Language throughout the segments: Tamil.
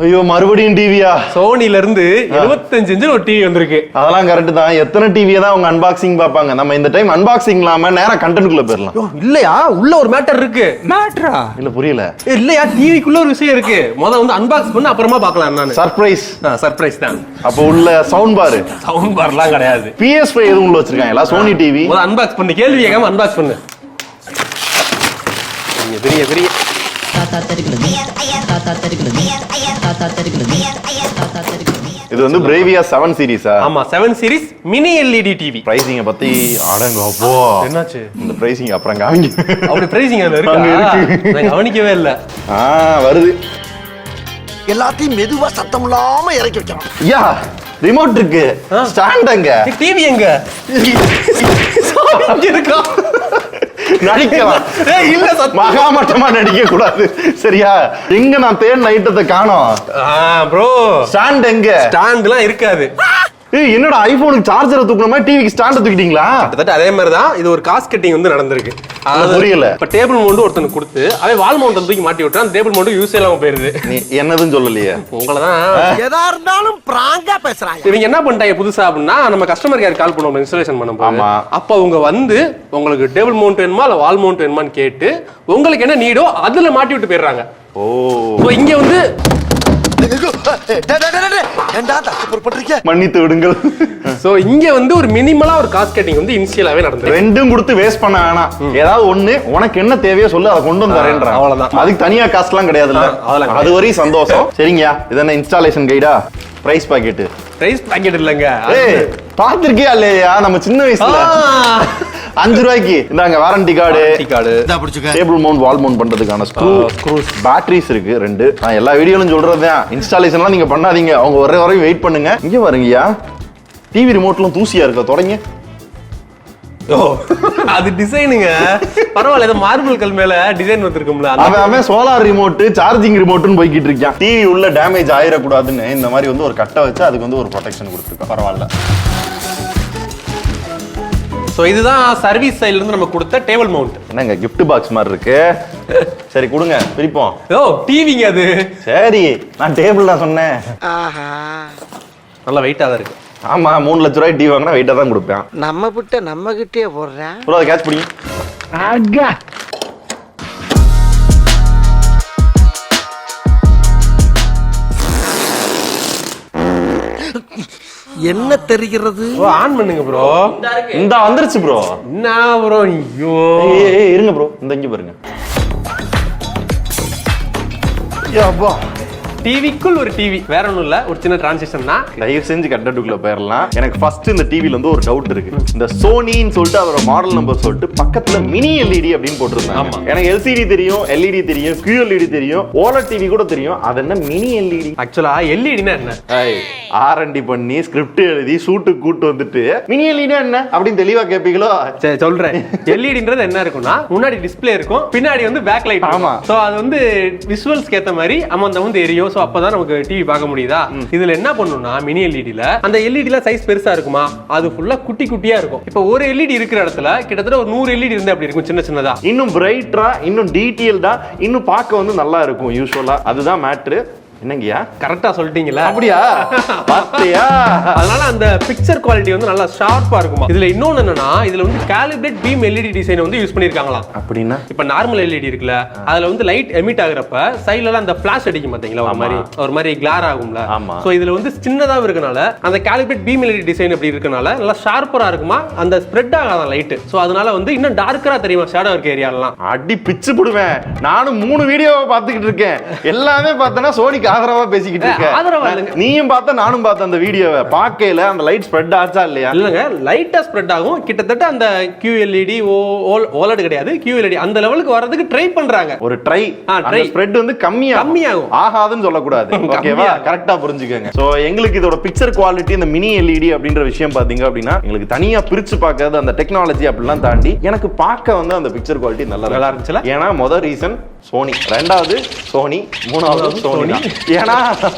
ஐயோ மறுபடியும் டிவியா? சோனில இருந்து 75 இன்ச் ஒரு டிவி வந்திருக்கு. அதெல்லாம் கரெக்ட் தான். எத்தனை டிவியை தான் அவங்க அன்பாக்சிங் பாப்பாங்க? நம்ம இந்த டைம் அன்பாக்சிங் இல்லாம நேரா கண்டென்ட்குள்ள போயிடலாம். இல்லையா, உள்ள ஒரு மேட்டர் இருக்கு. மேட்டரா? இல்ல புரியல. இல்லையா, டிவிக்குள்ள ஒரு விஷயம் இருக்கு. அங்க அன்பாக்ஸ் பண்ண அப்புறமா பார்க்கலாம். நான் சர்ப்ரைஸ். சர்ப்ரைஸ் தான். அப்ப உள்ள சவுண்ட் பார்லாம் கிடையாது. PS5 எதுவும் உள்ள வச்சிருக்காங்களா? சோனி டிவி அன்பாக்ஸ் பண்ணு. கேள்வி கேட்காம அன்பாக்ஸ் பண்ணு. பெரிய பெரிய இது வந்து Bravia 7 சீரிஸா? ஆமா, 7 சீரிஸ் மினி LED டிவி. பிரைசிங்க பத்தி அடங்க அப்போ என்னாச்சு? இந்த பிரைசிங் அப்புறம் காமிங்க. அப்படி பிரைசிங் அதுல இருக்கு. நான் கவனிக்கவே இல்ல. வருது. எல்லாத்தையும் மெதுவா சத்தம் இல்லாம இறக்கி வைக்கலாம். யா ரிமோட் இருக்கு. ஸ்டாண்ட் எங்க? டிவி எங்க? இங்க இருக்கா? நடிக்கலாம். இல்ல, மகாமட்டமா நடிக்க கூடாது சரியா? எங்க நான் தேடின ஐட்டத்தை காணோம். ப்ரோ ஸ்டாண்ட் எங்க? ஸ்டாண்ட்லாம் இருக்காது. என்னோட ஐபோனுக்கு சார்ஜரை தூக்குன மாதிரி டிவிக்கு ஸ்டாண்ட் தூக்கிட்டீங்களா? கிட்டத்தட்ட அதே மாதிரி தான் இது ஒரு காஸ்ட் கட்டிங் வந்து நடந்திருக்கு. புரியல. இப்ப டேபிள் மவுண்ட் ஒருத்தனுக்கு கொடுத்து அவன் வால் மவுண்ட் தூக்கி மாட்டி விட்டான். டேபிள் மவுண்ட் யூஸ் இல்லாம போயிருது. நீ என்னதுன்னு சொல்லலையே. உங்களதான் எதா இருந்தாலும் பிராங்கா பேசுறாங்க. இவங்க என்ன பண்ணிட்டாங்க புதுசா அப்படின்னா, நம்ம கஸ்டமர் கேர் கால் பண்ணுவோம் இன்ஸ்டாலேஷன் பண்ணும்போது. அப்ப அவங்க வந்து உங்களுக்கு டேபிள் மவுண்ட் வேணுமா இல்ல வால் மவுண்ட் வேணுமான்னு கேட்டு உங்களுக்கு என்ன நீடோ அதுல மாட்டி விட்டு போயிடுறாங்க. இங்க வந்து மன்னித்து விடுங்கள். சோ இங்க வந்து ஒரு மினிமலா ஒரு காஸ்ட் கட்டிங் வந்து இனிஷியலாவே நடந்தது. ரெண்டும் கொடுத்து வேஸ்ட் பண்ண வேணாம். ஏதாவது ஒண்ணு உனக்கு என்ன தேவையோ சொல்லு, அதை கொண்டு வந்து தரேன்ற. அவ்வளவுதான். அதுக்கு தனியா காஸ்ட் எல்லாம் கிடையாதுல்ல. அது வரையும் சந்தோஷம். சரிங்கயா, இது என்ன இன்ஸ்டாலேஷன் கைடா? Prize packet. பிரைஸ் பாக்கெட் இல்லங்க. பாத்திருக்கியா இல்லையா? நம்ம சின்ன வயசுல 5 ரூபாய்க்கு இந்தாங்க warranty card. Table mount wall mount பண்றதுக்கான ஸ்க்ரூஸ், பேட்டரிஸ் இருக்கு 2. நான் எல்லா வீடியோலும் சொல்றதுதான். இன்ஸ்டாலேஷன்லாம் நீங்க பண்ணாதீங்க. அவங்க வர வரைக்கும் வெயிட் பண்ணுங்க. இங்க பாருங்கயா, டிவி ரிமோட்லாம் தூசியா இருக்க தொடங்க. அது டிசைனுங்க. பரவாயில்ல, ஏதோ மார்பிள் கல் மேல டிசைன் வந்திருக்கும்ல. அவன் சோலார் ரிமோட், சார்ஜிங் ரிமோட்னு போய்கிட்டு இருக்கான். டிவி உள்ள டேமேஜ் ஆயிடக்கூடாதுன்னு இந்த மாதிரி வந்து ஒரு கட்டை வச்சு அதுக்கு வந்து ஒரு ப்ரொடெக்ஷன் கொடுத்துருக்கோம். பரவாயில்ல. சோ இதுதான் சர்வீஸ் சைடுல இருந்து நம்ம கொடுத்த டேபிள் மவுண்ட். என்னங்க gift பாக்ஸ் மாதிரி இருக்கு. சரி கொடுங்க, பிரிப்போம். டிவிங்க அது. சரி, நான் டேபிள் தான் சொன்னேன். நல்ல வெயிட்டா தான் இருக்கு. ஆமா, 3 லட்சம் ரூபாய் டிவி வாங்கினா வெயிட்டா தான் கொடுப்பேன். நம்ம கிட்ட நம்ம கிட்டே போடுறேன். அதை கேட்ச் பிடிங்க. என்ன தெரிகிறது? ஆன் பண்ணுங்க ப்ரோ. இந்த வந்துருச்சு ப்ரோ. என்ன ப்ரோ? ஐயோ இருங்க ப்ரோ, இந்த இங்க பாருங்க. டிவிக்குள் ஒரு டிவி, வேற ஒண்ணும் இல்ல, ஒரு சின்ன டிரான்சிஷன் தான். தயவு செஞ்சு கண்டென்ட்டுக்குள்ள போயிடலாம். எனக்கு ஃபர்ஸ்ட் இந்த டிவில வந்து ஒரு டவுட் இருக்கு. இந்த சோனின்னு சொல்லிட்டு அவரோட மாடல் நம்பர் சொல்லிட்டு பக்கத்துல மினி எல்இடி அப்படின்னு போட்டிருந்தாங்க. எனக்கு எல்சிடி தெரியும், எல்இடி தெரியும், QLED தெரியும், ஓலட் டிவி கூட தெரியும். அது என்ன மினி எல்இடி? ஆக்சுவலா எல்இடினா என்ன? R&D பண்ணி ஸ்கிரிப்ட் எழுதி ஷூட்டுக்கு கூட்டு வந்துட்டு மினி எல்இடினா என்ன அப்படின்னு தெளிவா கேட்பீங்களோ? சரி சொல்றேன். எல்இடின்றது என்ன இருக்கும்னா, முன்னாடி டிஸ்ப்ளே இருக்கும், பின்னாடி வந்து பேக் லைட். ஆமா. சோ அது வந்து விஷுவல்ஸ்க்கு ஏத்த மாதிரி அந்த வந்து எரியும். சோ அப்பதான் நமக்கு டிவி பார்க்க முடியுதா? இதுல என்ன பண்ணும்னா, மினி எல்இடில அந்த எல்இடில சைஸ் பெருசா இருக்குமா, அது ஃபுல்லா குட்டி குட்டியா இருக்கும். இப்போ ஒரு எல்இடி இருக்கிற இடத்துல கிட்டத்தட்ட ஒரு 100 எல்இடி இருந்தா அப்படி இருக்கும், சின்ன சின்னதா. இன்னும் பிரைட்டா, இன்னும் டீடைல்டா, இன்னும் பார்க்க வந்து நல்லா இருக்கும் யூசுவலா. அதுதான் மேட்ரு. என்னங்கயா கரெக்டா சொல்லிட்டீங்களா? அப்படியா? பாத்தியா? அதனால அந்த பிக்சர் குவாலிட்டி வந்து நல்லா ஷார்ப்பா இருக்குமா. இதுல இன்னொன்னு என்னன்னா, இதுல வந்து காலிப்ரேட் பீம் எல்இடி டிசைன் வந்து யூஸ் பண்ணிருக்காங்களாம். அப்படின்னா இப்ப நார்மல் எல்இடி இருக்குல்ல, அதுல வந்து லைட் எமிட் ஆகுறப்ப சைடுல எல்லாம் அந்த ஃபிளாஷ் அடிக்கும் பாத்தீங்களா, ஒரு மாதிரி கிளார் ஆகும்ல. சோ இதுல வந்து சின்னதா இருக்கனால அந்த காலிப்ரேட் பீம் எல்இடி டிசைன் அப்படி இருக்கனால நல்லா ஷார்ப்பரா இருக்குமா, அந்த ஸ்ப்ரெட் ஆகாத லைட். சோ அதனால வந்து இன்னும் டார்க்கரா தெரியுமா ஷேடோ இருக்க ஏரியாலாம். அடி பிச்சு போடுவேன். நானும் 3 வீடியோவை பார்த்துக்கிட்டு இருக்கேன். எல்லாமே பார்த்தனா சோனிக்கு ஆதரவா பேசிக்கிட்டு இருக்க. நீயும் பார்த்த நானும் பார்த்த அந்த வீடியோவை பார்க்கையில அந்த லைட் ஸ்ப்ரெட் ஆச்சா இல்லையா? இல்லங்க, லைட்டா ஸ்ப்ரெட் ஆகும். கிட்டத்தட்ட அந்த QLED OLED கிடையாது, QLED அந்த லெவலுக்கு வரதுக்கு ட்ரை பண்றாங்க. ஒரு ட்ரை. அந்த ஸ்ப்ரெட் வந்து கம்மியாகும். ஆகாதுன்னு சொல்லக்கூடாது. ஓகேவா? கரெக்ட்டா புரிஞ்சுக்கங்க. சோ எங்களுக்கு இதோட பிக்சர் குவாலிட்டி, இந்த மினி LED அப்படின்ற விஷயம் பாத்தீங்க அப்படின்னா, எங்களுக்கு தனியா பிரிச்சு பார்க்காத அந்த டெக்னாலஜி அப்படிலாம் தாண்டி எனக்கு பார்க்க வந்து அந்த பிக்சர் குவாலிட்டி நல்லா இருந்துச்சுல. ஏன்னா முதல் ரீசன் சோனி, ரெண்டாவது சோனி, மூணாவது சோனி. ஏன்னா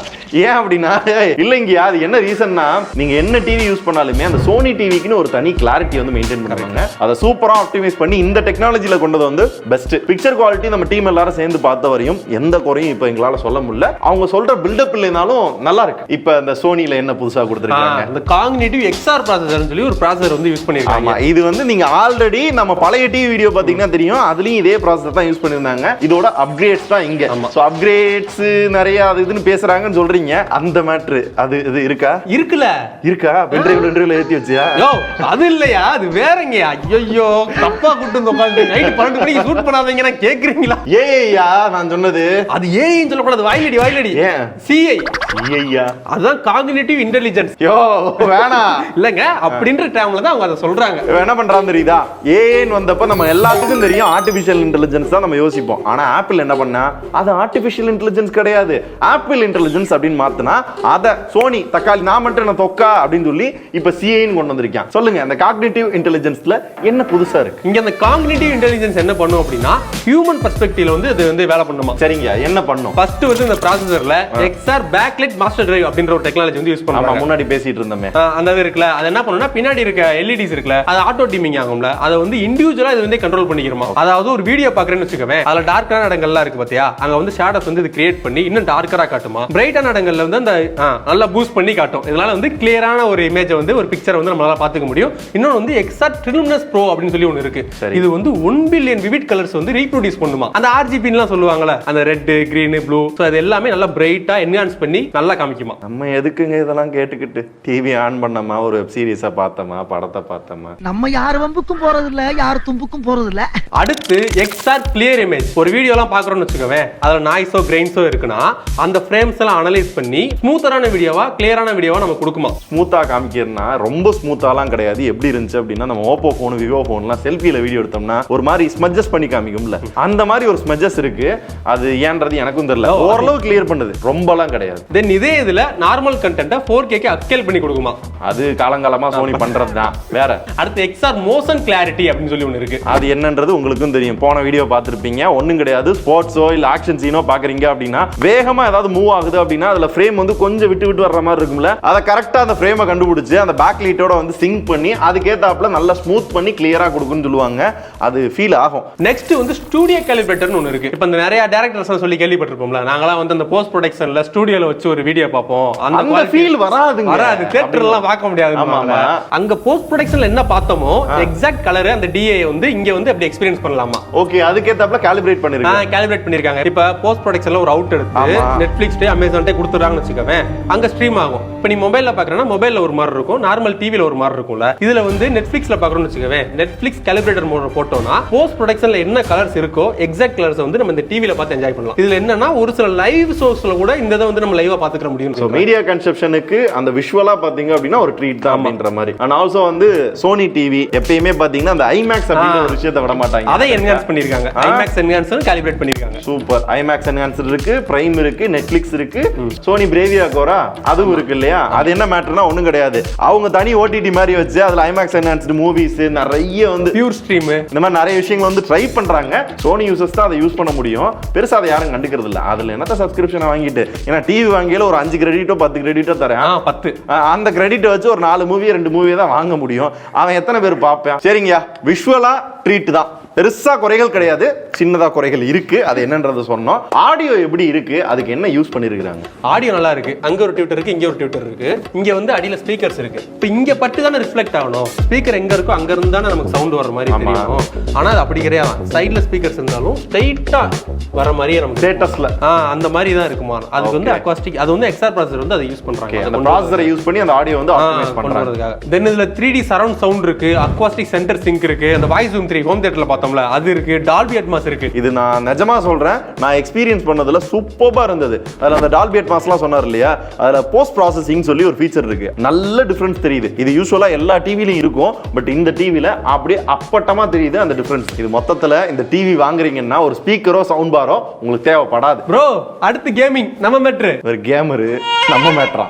ஏன் அப்படின்னா இல்லைங்கயா, அது என்ன ரீசன்னா நீங்க என்ன டிவி யூஸ் பண்ணாலுமே அந்த சோனி டிவிக்குன்னு ஒரு தனி கிளாரிட்டி வந்து மெயின்டைன் பண்ணுவாங்க. அதை சூப்பரா ஆப்டிமைஸ் பண்ணி இந்த டெக்னாலஜில கொண்டது வந்து பெஸ்ட். பிக்சர் குவாலிட்டி நம்ம டீம் எல்லாரும் சேர்ந்து பார்த்த வரையும் எந்த குறையும் இப்ப எங்களால சொல்ல முடியல. அவங்க சொல்ற பில்டப் இல்லைனாலும் நல்லா இருக்கு. இப்ப இந்த சோனில என்ன புதுசா கொடுத்திருக்காங்க, இந்த காக்னிட்டிவ் XR ப்ராசஸர்னு சொல்லி ஒரு ப்ராசஸர் வந்து யூஸ் பண்ணிருக்காங்க. இது வந்து நீங்க ஆல்ரெடி நம்ம பழைய டிவி வீடியோ பாத்தீங்கன்னா தெரியும், அதுலயும் இதே ப்ராசஸர் தான் யூஸ் பண்ணிருந்தாங்க. இதோட அப்கிரேட்ஸ் தான் இங்க. சோ அப்கிரேட்ஸ் நிறைய அது இதுன்னு பேசுறாங்கன்னு சொல்றீங்க, அந்த மேட்டர் அது இது இருக்கா? இருக்கா பென்ட்ரைவ்ல ஏத்தி வச்சியா? யோ அது இல்லையா, அது வேறங்கயா. ஐயோ தப்பா கூட்டி வந்து உட்கார்ந்து நைட் 12 மணிக்கு ஷூட் பண்ணாதீங்க நான் கேக்குறீங்களா? ஏஐயா நான் சொன்னது? அது ஏஐன்னு சொல்ல கூடாது, வாயிலடி ஏன் சிஐ? சிஐயா அதான் காக்னிட்டிவ் இன்டெலிஜென்ஸ். யோ வேணா இல்லங்க அப்படின்ற டேர்ம்ல தான் அவங்க அதை சொல்றாங்க. என்ன பண்றாங்க தெரியுதா? ஏஐன்னு வந்தப்ப நம்ம எல்லாத்துக்கும் தெரியும் ஆர்டிஃபிஷியல் இன்டெலிஜென்ஸ் தான் நம்ம யோசிப்போம். ஆனா ஆப்பிள் என்ன பண்ணா, அது ஆர்டிஃபிஷியல் இன்டெலிஜென்ஸ் கிடையாது, ஆப்பிள் இன்டெலிஜென்ஸ் அப்படின்னு மாத்தினா அத சோனி தக்காளி நான் மட்டும் என்ன தொக்கா அப்படின்னு சொல்லி இப்ப சிஐன்னு கொண்டு வந்திருக்கான். சொல்லுங்க அந்த காக்னிட்டிவ் இன்டெலிஜென்ஸ்ல என்ன புதுசா இருக்கு? இங்க அந்த காக்னிட்டிவ் இன்டெலிஜென்ஸ் என்ன பண்ணும் அப்படின்னா ஹியூமன் பெர்ஸ்பெக்டிவ்ல வந்து இது வந்து வேலை பண்ணுமா. சரிங்க, என்ன பண்ணும்? ஃபர்ஸ்ட் வந்து இந்த ப்ராசஸர்ல XR பேக்லைட் மாஸ்டர் டிரைவ் அப்படின்ற ஒரு டெக்னாலஜி வந்து யூஸ் பண்ணுவாங்க. முன்னாடி பேசிட்டு இருந்தோமே அந்த இது இருக்குல, அது என்ன பண்ணும்னா பின்னாடி இருக்க LEDs இருக்குல, அது ஆட்டோ டிமிங் ஆகும்ல, அதை வந்து இண்டிவிஜுவலா இது வந்து கண்ட்ரோல் பண்ணிக்கிறோமா. அதாவது ஒரு வீடியோ பாக்குறேன்னு வச்சுக்கவே, அதுல டார்க்கான இடங்கள்லாம் இருக்கு பாத்தியா, அங்க வந்து ஷேடோஸ் வந்து இது கிரியேட் பண்ணி இன்னும் டார்க்கரா காட்டுமா. பிரைட்டான இடங்கள்ல வந்து அந்த நல்லா பூஸ்ட் பண்ணி காட்டும். இதனால வந்து கிளியரான ஒரு இமேஜ் வந்து ஒரு பிக்சரை வந்து நம்மளால பாத்துக்க முடியும். இன்னொன்று வந்து XR Trimness Pro அப்படின்னு சொல்லி ஒன்னு இருக்கு. இது வந்து 1 பில்லியன் விவிட் கலர்ஸ் வந்து ரீப்ரொடியூஸ் பண்ணுமா. அந்த RGBலாம் சொல்லுவாங்கல, அந்த ரெட் கிரீன் ப்ளூ, சோ அது எல்லாமே நல்லா பிரைட்டா என்ஹான்ஸ் பண்ணி நல்லா காமிக்குமா. நம்ம எதுக்குங்க இதெல்லாம் கேட்டுக்கிட்டு டிவி ஆன் பண்ணமா ஒரு வெப் சீரிஸா பார்த்தோமா படத்தை பார்த்தோமா, நம்ம யார் வம்புக்கும் போறது இல்ல, யார் தும்புக்கும் போறது இல்ல. அடுத்து XR Clear Image. ஒரு வீடியோ எல்லாம் பாக்குறோம்னு வச்சுக்கவே, அதுல நாய்ஸோ கிரெயின்ஸோ இருக்குன்னா அந்த ஃப்ரேம்ஸ் எல்லாம் அனலைஸ் பண்ணி ஸ்மூத்தரான வீடியோவா கிளியரான வீடியோவா நம்ம கொடுக்குமா. ஸ்மூத்தா காமிக்கிறதுனா ரொம்ப ஸ்மூத்தாலாம் கிடையாது. எப்படி இருந்துச்சு அப்படின்னா, நம்ம ஓப்போ போன் விவோ போன்லாம் செல்ஃபியில வீடியோ எடுத்தோம்னா ஒரு மாதிரி ஸ்மஜஸ் பண்ணி காமிக்கும்ல, அந்த மாதிரி ஒரு ஸ்மஜஸ் இருக்கு. அது ஏன்றது எனக்கும் தெரியல. ஓரளவு கிளியர் பண்ணுது, ரொம்பலாம் கிடையாது. தென் இதே இதுல நார்மல் கண்டென்ட்டை 4K க்கு அப்ஸ்கேல் பண்ணி கொடுக்குமா. அது காலங்காலமா சோனி பண்றது தான். வேற அடுத்து XR Motion Clarity அப்படின்னு சொல்லி ஒன்னு இருக்கு. அது என்னன்றது உங்களுக்கும் தெரியும், போன வீடியோ பார்த்திருப்பீங்க. ஒண்ணும் கிடையாது, ஸ்போர்ட்ஸோ இல்ல ஆக்ஷன் சீனோ பாக்குறீங்க அப்படின்னா வேகமா ஏதாவது மூவ் ஆகுது அப்படின்னா அதுல ஃப்ரேம் வந்து கொஞ்சம் விட்டு விட்டு வர்ற மாதிரி இருக்கும்ல, அதை கரெக்டா அந்த ஃப்ரேமை கண்டுபிடிச்சு அந்த பேக் லைட்டோட வந்து சிங்க் பண்ணி அதுக்கேத்தாப்புல நல்லா ஸ்மூத் பண்ணி கிளியரா கொடுக்குன்னு சொல்லுவாங்க. அது ஃபீல் ஆகும். நெக்ஸ்ட் வந்து ஸ்டூடியோ காலிபரேட்டர்னு ஒன்னு இருக்கு. இப்போ இந்த நிறைய டைரக்டர்ஸ் சொல்லி கேள்விப்பட்டிருப்போம்ல, நாங்கலாம் வந்து அந்த போஸ்ட் ப்ரொடக்ஷன்ல ஸ்டூடியோல வச்சு ஒரு வீடியோ பார்ப்போம், அந்த ஃபீல் வராதுங்க. வராது, தியேட்டர்லாம் பார்க்க முடியாது. அங்க போஸ்ட் ப்ரொடக்ஷன்ல என்ன பார்த்தோமோ எக்ஸாக்ட் கலர் அந்த DA வந்து இங்க வந்து அப்படி எக்ஸ்பீரியன்ஸ் பண்ணலாமா. ஓகே, அதுக்கேத்தாப்புல காலிபரேட் பண்ணிருக்காங்க. காலிபரேட் பண்ணிருக்காங்க. இப்போ போஸ்ட் ப்ரொடக்ஷன்ல ஒரு அவுட் எடுத்து Netflix டே Amazon டே கொடுத்துறாங்கன்னு வச்சுக்கவே, அங்க ஸ்ட்ரீம் ஆகும். இப்போ நீ மொபைல்ல பாக்குறேன்னா மொபைல்ல ஒரு மாதிரி இருக்கும், நார்மல் டிவில ஒரு மாதிரி இருக்கும்ல. இதுல வந்து Netflixல பாக்குறோம்னு வச்சுக்கவே, Netflix காலிபரேட்டர் மோட் போட்டோம்னா போஸ்ட் ப்ரொடக்ஷன்ல என்ன கலர்ஸ் இருக்கோ எக்ஸாக்ட் கலர்ஸ் வந்து நம்ம இந்த டிவில பார்த்து என்ஜாய் பண்ணலாம். இதுல என்னன்னா ஒரு சில லைவ் ஷோஸ்ல கூட இந்த இதை வந்து நம்ம லைவா பாத்துக்க முடியும். சோ மீடியா கன்செப்ஷனுக்கு அந்த விஷுவலா பாத்தீங்க அப்படின்னா ஒரு ட்ரீட் தான் அப்படின்ற மாதிரி. அண்ட் ஆல்சோ வந்து சோனி டிவி எப்பயுமே பாத்தீங்கன்னா அந்த IMAX அப்படிங்கிற ஒரு விஷயத்தை விட மாட்டாங்க. அதை என்ஹான்ஸ் பண்ணிருக்காங்க. IMAX என்ஹான்சர் காலிபரேட் பண்ணிருக்காங்க. சூப்பர். IMAX என்ஹான்சர் இருக்கு, பிரைம் இருக்கு, Netflix இருக்கு, சோனி பிரேவியா கோரா அதுவும் இருக்கு இல்லையா. அது என்ன மேட்டர்னா ஒண்ணும் கிடையாது, அவங்க தனி OTT மாதிரி வச்சு அதுல IMAX என்ஹான்ஸ்டு மூவிஸ் நிறைய வந்து பியூர் ஸ்ட்ரீம் இந்த மாதிரி நிறைய விஷயங்கள் வந்து ட்ரை பண்றாங்க. சோனி யூசர்ஸ் தான் அதை யூஸ் பண்ண முடியும், பெருசா அதை யாரும் கண்டுக்கிறது இல்ல. அதுல என்னத்த சப்ஸ்கிரிப்ஷன் வாங்கிட்டு, ஏன்னா டிவி வாங்கியில ஒரு 5 கிரெடிட்டோ 10 கிரெடிட்டோ தரேன், 10 அந்த கிரெடிட் வச்சு ஒரு 4 மூவி 2 மூவி தான் வாங்க முடியும். அவன் எத்தனை பேர் பார்ப்பான்? சரிங்கயா, விஷுவலா ட்ரீட் தான், பெருசா குறைகள் கிடையாது, சின்னதா குறைகள் இருக்கு. அது என்னன்றது சொன்னோம். ஆடியோ எப்படி இருக்கு, அதுக்கு என்ன யூஸ் பண்ணிருக்காங்க? ஆடியோ நல்லா இருக்கு. அங்க ஒரு டியூட்டர் இருக்கு, இங்க ஒரு டியூட்டர் இருக்கு. இங்க வந்து அடியில ஸ்பீக்கர்ஸ் இருக்கு. இப்போ இங்க பட்டு தானே ரிஃப்ளெக்ட் ஆகணும். ஸ்பீக்கர் எங்க இருக்கோ அங்க இருந்து தானே நமக்கு சவுண்ட் வர மாதிரி தெரியும். ஆனா அது அப்படி கிடையாது. சைடுல ஸ்பீக்கர்ஸ் இருந்தாலும் ஸ்ட்ரைட்டா வர மாதிரியே நமக்கு ஸ்டேட்டஸ்ல அந்த மாதிரி தான் இருக்குமா. அது வந்து அக்வாஸ்டிக், அது வந்து XR ப்ராசஸர் வந்து அதை யூஸ் பண்றாங்க. அந்த ப்ராசஸரை யூஸ் பண்ணி அந்த ஆடியோ வந்து ஆப்டிமைஸ் பண்றதுக்காக. தென் இதுல 3D சரவுண்ட் சவுண்ட் இருக்கு, அக்வாஸ்டிக் சென்டர் சிங்க் இருக்கு, அந்த வாய்ஸ் ஜூம் 3 ஹோம் தியேட்டர்ல பார்த்தோம்ல அது இருக்கு, டால்பி அட்மாஸ் இருக்கு. இது நான் நிஜமா சொல்றேன், நான் எக்ஸ்பீரியன்ஸ் பண்ணதுல சூப்பரா இருந்தது. அதுல அந்த டால்பி அட்மாஸ்லாம் சொன்னார் இல்லையா, அதுல போஸ்ட் ப்ராசஸிங் சொல்லி ஒரு ஃபீச்சர் இருக்கு. நல்ல டிஃபரன்ஸ் தெரியுது. இது யூசுவலா எல்லா டிவிலயும் இருக்கும், பட் இந்த டிவில அப்படியே அப்பட்டமா தெரியுது அந்த டிஃபரன்ஸ். இது மொத்தத்துல இந்த டிவி வாங்குறீங்கன்னா ஒரு ஸ்பீக்கரோ சவுண்ட் பாரோ உங்களுக்கு தேவைப்படாது. ப்ரோ அடுத்து கேமிங் நம்ம மேட்ரு. ஒரு கேமரு நம்ம மேட்ரா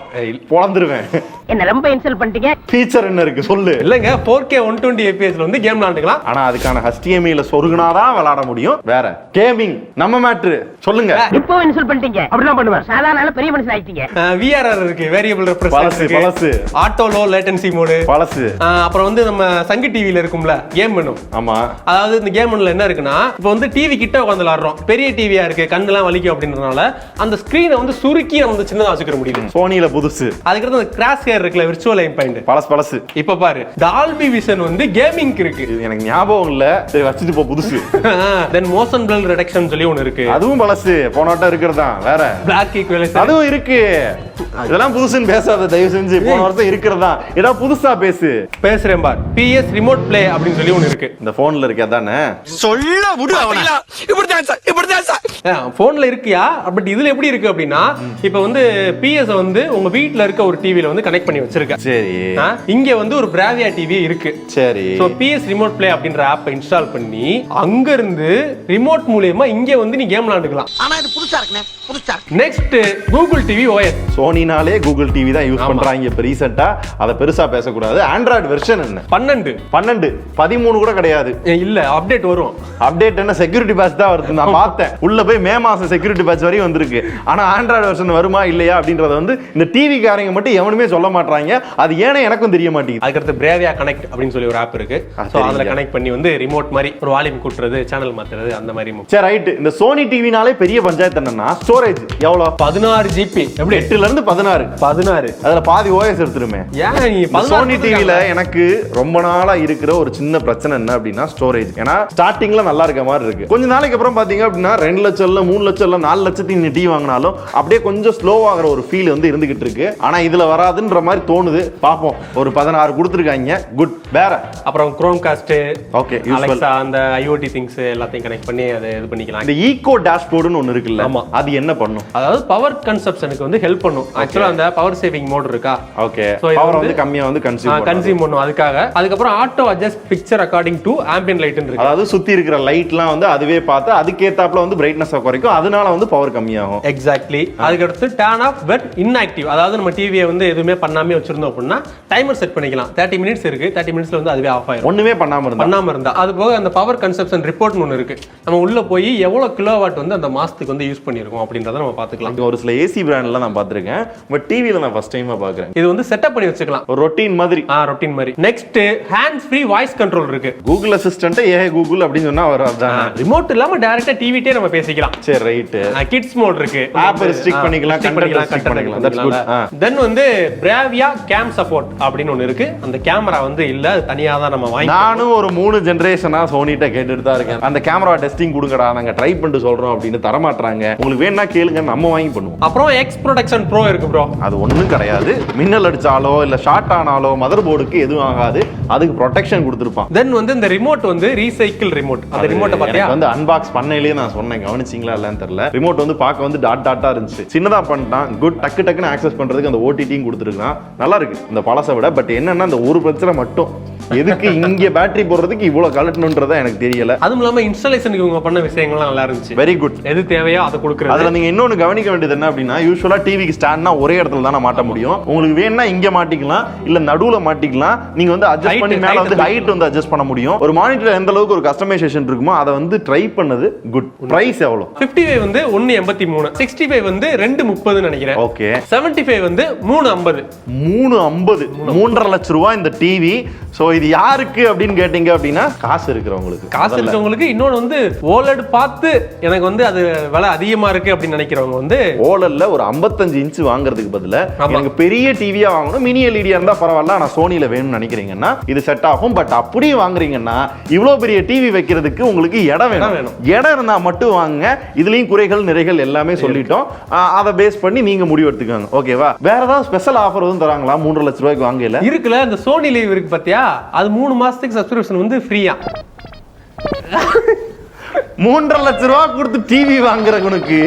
பொளந்துருவேன். என்ன ரொம்ப இன்சல்ட் பண்ணிட்டீங்க. ஃபீச்சர் என்ன இருக்கு சொல்லு. இல்லங்க 4K 120 fps ல வந்து கேம் விளையாண்டுக்கலாம். ஆனா அதுக்கான HDMI ல சொருகுனாதான் விளையாட முடியும். வேற கேமிங் நம்ம மேட்ரு சொல்லுங்க. இப்போ இன்சல்ட் பண்ணிட்டீங்க. அப்படிதான் பண்ணுவேன். சாதாரண பெரிய மனுஷன் ஆயிட்டீங்க. VRR இருக்கு, வேரியபிள் ரெஃப்ரெஷ் இருக்கு, பலசு ஆட்டோ லோ லேட்டன்சி மோட் பலசு. அப்புறம் வந்து நம்ம சங்கி டிவில இருக்கும்ல கேம் மெனு. ஆமா, அதாவது இந்த கேம் மெனுல என்ன இருக்குன்னா, இப்போ வந்து டிவி கிட்ட உட்கார்ந்து விளையாடுறோம், பெரிய டிவியா இருக்கு, கண்ணெல்லாம் வலிக்கும் அப்படின்றனால அந்த ஸ்கிரீனை வந்து சுருக்கி நம்ம சின்னதா வச்சுக்க முடியுது. சோனில புதுசு. அதுக்கடுத்து அந்த கிராஸ் ஹேர் இருக்குல, விர்ச்சுவல் லைன் பாயிண்ட் பலசு. இப்ப பாரு டால்பி விஷன் வந்து கேமிங்க்கு இருக்கு. எனக்கு ஞாபகம் இல்ல, சரி வச்சிட்டு போ புதுசு. தென் மோஷன் பிளர் ரிடக்ஷன் சொல்லி ஒன்னு இருக்கு, அதுவும் பலசு. போனோட்ட இருக்கிறதா வேற பிளாக் ஈக்குவலைசர் அதுவும் இருக்கு. இதெல்லாம் புதுசுன்னு பேசாத தயவு செஞ்சு. போன வருஷம் இருக்கிறதா ஏதா புதுசா பேசு. பேசுறேன் பார். PS ரிமோட் பிளே அப்படின்னு சொல்லி ஒன்னு இருக்கு. இந்த போன்ல இருக்கு அதானே. சொல்ல விடு அவன. இப்படிதான் சார் போன்ல இருக்கியா? பட் இதுல எப்படி இருக்கு அப்படின்னா, இப்ப வந்து PS வந்து உங்க வீட்ல இருக்க ஒரு டிவில வந்து கனெக்ட் பண்ணி வச்சிருக்க. சரி, இங்க வந்து ஒரு பிராவியா டிவி இருக்கு. சரி. சோ PS ரிமோட் பிளே அப்படின்ற ஆப்பை இன்ஸ்டால் பண்ணி அங்க இருந்து ரிமோட் மூலமா இங்க வந்து நீ கேம் விளையாண்டுக்கலாம். ஆனா இது புதுசா இருக்குனே, புதுசா. Next Google TV OS. சோனினாலே கூகுள் டிவி தான் யூஸ் பண்றாங்க இப்ப ரீசெண்டா. அத பெருசா பேசக்கூடாது. ஆண்ட்ராய்டு வெர்ஷன் என்ன? 12 13 கூட கிடையாது. இல்ல அப்டேட் வரும். அப்டேட் என்ன செக்யூரிட்டி பேட்ச் தான் வருது. நான் பார்த்தேன் உள்ள போய் மே மாசம் செக்யூரிட்டி பேட்ச் வரையும் வந்திருக்கு. ஆனா ஆண்ட்ராய்டு வெர்ஷன் வருமா இல்லையா அப்படின்றத வந்து இந்த டிவி காரங்க மட்டும் எவனுமே சொல்ல மாட்டாங்க. அது ஏனே எனக்கும் தெரிய மாட்டேங்குது. அதுக்கடுத்து பிராவியா கனெக்ட் அப்படின்னு சொல்லி ஒரு ஆப் இருக்கு. சோ அதுல கனெக்ட் பண்ணி வந்து ரிமோட் மாதிரி ஒரு வால்யூம் கூட்டுறது, சேனல் மாத்துறது அந்த மாதிரி. சரி ரைட். இந்த சோனி டிவினாலே பெரிய பஞ்சாயத்து என்னன்னா ஸ்டோரேஜ் எவ்வளவு? 16 GB. எப்படி 8ல இருந்து 16 அதுல பாதி OS எடுத்துருமே. ஏன் நீ சோனி டிவில எனக்கு ரொம்ப நாளா இருக்கிற ஒரு சின்ன பிரச்சனை என்ன அப்படின்னா ஸ்டோரேஜ். ஏன்னா ஸ்டார்டிங்ல நல்லா இருக்க மாதிரி இருக்கு. கொஞ்ச நாளைக்கு அப்புறம் பாத்தீங்க அப்படின்னா 2 லட்சம் 3 லட்சம் 4 லட்சத்துக்கு நீ டிவி வாங்கினாலும் அப்படியே கொஞ்சம் ஸ்லோ ஆகிற ஒரு ஃபீல் வந்து இருந்துகிட்டு இருக்கு. ஆனா இதுல வராதுன்ற மாதிரி தோணுது. பாப்போம். ஒரு 16 கொடுத்துருக்காங்க. குட். வேற அப்புறம் குரோம் காஸ்ட், ஓகே, அலெக்சா, அந்த IoT திங்ஸ் எல்லாத்தையும் கனெக்ட் பண்ணி அதை இது பண்ணிக்கலாம். இந்த ஈகோ டேஷ்போர்டுன்னு ஒன்னு இருக்குல்ல, அது என்ன பண்ணும்? அதாவது பவர் கன்சப்ஷனுக்கு வந்து ஹெல்ப் பண்ணும். ஆக்சுவலா அந்த பவர் சேவிங் மோட் இருக்கா, ஓகே, பவர் வந்து கம்மியா வந்து கன்சியூம் பண்ணும் அதுக்காக. அதுக்கப்புறம் auto adjust picture according to ambient light இருக்கு. அதாவது சுத்தி இருக்கிற லைட்லாம் வந்து அதுவே பார்த்து அதுக்கு ஏத்தாப்புல வந்து பிரைட்னஸ் குறைக்கும். அதனால வந்து பவர் கம்மியாகும். எக்ஸாக்ட்லி. அதுக்கு அடுத்து டர்ன் ஆஃப் பட் இன்ஆக்டிவ். அதாவது நம்ம டிவியை வந்து எதுவுமே பண்ணாம வச்சிருந்தோம் அப்படின்னா டைமர் செட் பண்ணிக்கலாம். 30 மினிட்ஸ் இருக்கு. 30 மினிட்ஸ்ல வந்து அதுவே ஆஃப் ஆயிடும். ஒண்ணுமே பண்ணாம இருந்தா. அது போக அந்த பவர் கன்சப்ஷன் ரிப்போர்ட் ஒன்னு இருக்கு. நம்ம உள்ள போய் எவ்வளவு கிலோவாட் வந்து அந்த மாசத்துக்கு வந்து யூஸ் பண்ணிருக்கோம் அப்படின்றத நம்ம பாத்துக்கலாம். ஒரு சில ஏசி பிராண்ட்ல நான் பாத்திருக்கேன். பட் டிவில நான் ஃபர்ஸ்ட் டைமா பாக்குறேன். இது வந்து செட்டப் பண்ணி வச்சுக்கலாம். ஒரு ரொட்டீன் மாதிரி. ரொட்டீன் மாதிரி. Next hands free voice control இருக்கு. கூகுள் அசிஸ்டன்ட் ஏ கூகுள் அப்படின்னு சொன்னா வரும். அதான் ரிமோட் இல்லாம டைரக்டா டிவிட்டே நம்ம பேசிக்கலாம். சரி ரைட். கிட்ஸ் மோட் இருக்கு. ஆப் ரெஸ்ட்ரிக்ட் பண்ணிக்கலாம், கண்டென்ட் ரெஸ்ட்ரிக்ட் பண்ணிக்கலாம். That's good. தென் வந்து பிராவியா கேம் சப்போர்ட் அப்படின்னு ஒன்னு இருக்கு. அந்த கேமரா வந்து இல்ல, அது தனியா தான் நம்ம வாங்கி. நானும் ஒரு 3 ஜெனரேஷனா சோனிட்ட கேட்டுட்டு தான் இருக்கேன். அந்த கேமரா டெஸ்டிங் கொடுங்கடா, நாங்க ட்ரை பண்ணிட்டு சொல்றோம் அப்படின்னு தர மாட்டாங்க. உங்களுக்கு வேணா கேளுங்க, நம்ம வாங்கி பண்ணுவோம். அப்புறம் எக்ஸ் ப்ரொடக்ஷன் ப்ரோ இருக்கு ப்ரோ. அது ஒண்ணும் கிடையாது. மின்னல் அடிச்சாலோ இல்ல ஷார்ட் ஆனாலோ மதர் போர்டுக்கு எதுவும் ஆகாது. அதுக்கு ப்ரொடெக்ஷன் கொடுத்திருப்பான். தென் வந்து இந்த ரிமோட் வந்து ரீசைக்கிள் ரிமோட். அந்த ரிமோட்டை பாத்தியா? வந்து அன்பாக்ஸ் பண்ணையிலேயே நான் சொன்னேன், கவனிச்சிங்களா இல்லன்னு தெரியல. ரிமோட் வந்து பார்க்க வந்து டாட்டா இருந்துச்சு. சின்னதா பண்ணிட்டான். குட். டக்குன்னு ஆக்சஸ் பண்றதுக்கு அந்த OTTயும் கொடுத்துருக்கான். நல்லா இருக்கு இந்த பழசை விட. பட் என்னன்னா அந்த ஒரு பிரச்சனை மட்டும், எதுக்கு இங்க பேட்டரி போடுறதுக்கு இவ்வளவு கலட்டணும்ன்றத எனக்கு தெரியல. அதுவும் இல்லாம இன்ஸ்டாலேஷனுக்கு இவங்க பண்ண விஷயங்கள்லாம் நல்லா இருந்துச்சு. Very good. எது தேவையோ அதை கொடுக்குறது. அதுல நீங்க இன்னொன்னு கவனிக்க வேண்டியது என்ன அப்படின்னா, யூசுவலா டிவிக்கு ஸ்டாண்ட்னா ஒரே இடத்துல தானே மாட்ட முடியும். உங்களுக்கு வேணா இங்க மாட்டிக்கலாம், இல்ல நடுவுல மாட்டிக்கலாம். நீங்க வந்து அட்ஜஸ்ட் பண்ணி மேல வந்து ஹைட் வந்து அட்ஜஸ்ட் பண்ண முடியும். ஒரு மானிட்டர் எந்த அளவுக்கு ஒரு கஸ்டமைசேஷன் இருக்குமோ அதை வந்து ட்ரை பண்ணது குட். பிரைஸ் எவ்வளவு? 55 வந்து 183, 65 வந்து 230 நினைக்கிறேன். ஓகே. 75 வந்து 350. 3.5 லட்சம் ரூபாய் இந்த டிவி. சோ இது யாருக்கு அப்படின்னு கேட்டீங்க அப்படின்னா, காசு இருக்கிறவங்களுக்கு. இன்னொன்னு வந்து ஓலட் பார்த்து எனக்கு வந்து அது விலை அதிகமா இருக்கு அப்படின்னு நினைக்கிறவங்க வந்து ஓலட்ல ஒரு 55 இன்ச் வாங்குறதுக்கு பதிலா எனக்கு பெரிய டிவியா வாங்கணும், மினி எல்இடியா இருந்தா பரவாயில்ல, ஆனா சோனில வேணும்னு நினைக்கிறீங்கன்னா இது செட் ஆகும். பட் அப்படியே வாங்குறீங்கன்னா இவ்வளவு பெரிய டிவி வைக்கிறதுக்கு உங்களுக்கு இடம் வேணும். இடம் இருந்தா மட்டும் வாங்க. இதுலயும் குறைகள் நிறைகள் எல்லாமே சொல்லிட்டோம். அதை பேஸ் பண்ணி நீங்க முடிவு எடுத்துக்கோங்க. ஓகேவா? வேற ஏதாவது ஸ்பெஷல் ஆஃபர் வந்து தராங்களா? 3 லட்சம் ரூபாய்க்கு வாங்கல இருக்குல்ல, இந்த சோனி லைவ் இருக்கு பாத்தியா, அது 3 மாசத்துக்கு சப்ஸ்கிரிப்ஷன் வந்து ஃப்ரீயா. 3.5 லட்சம் ரூபாய் கொடுத்து டிவி வாங்குறவனுக்கு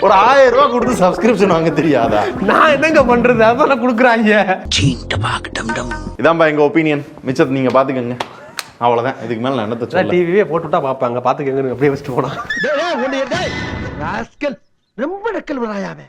ஒரு 1000 ரூபாய் கொடுத்து சப்ஸ்கிரிப்ஷன் வாங்க தெரியாதா? நான் என்னங்க பண்றது? அதான் கொடுக்குறாங்க. இதான்பா எங்க ஒப்பீனியன். மிச்சத்தை நீங்க பாத்துக்கங்க. அவ்வளவுதான். இதுக்கு மேல நான் என்னத்த சொல்ல. டிவியே போட்டுட்டா பாப்பாங்க, பாத்துக்கங்க. அப்படியே வச்சுட்டு போனா ரொம்ப நக்கல் வராயாவே.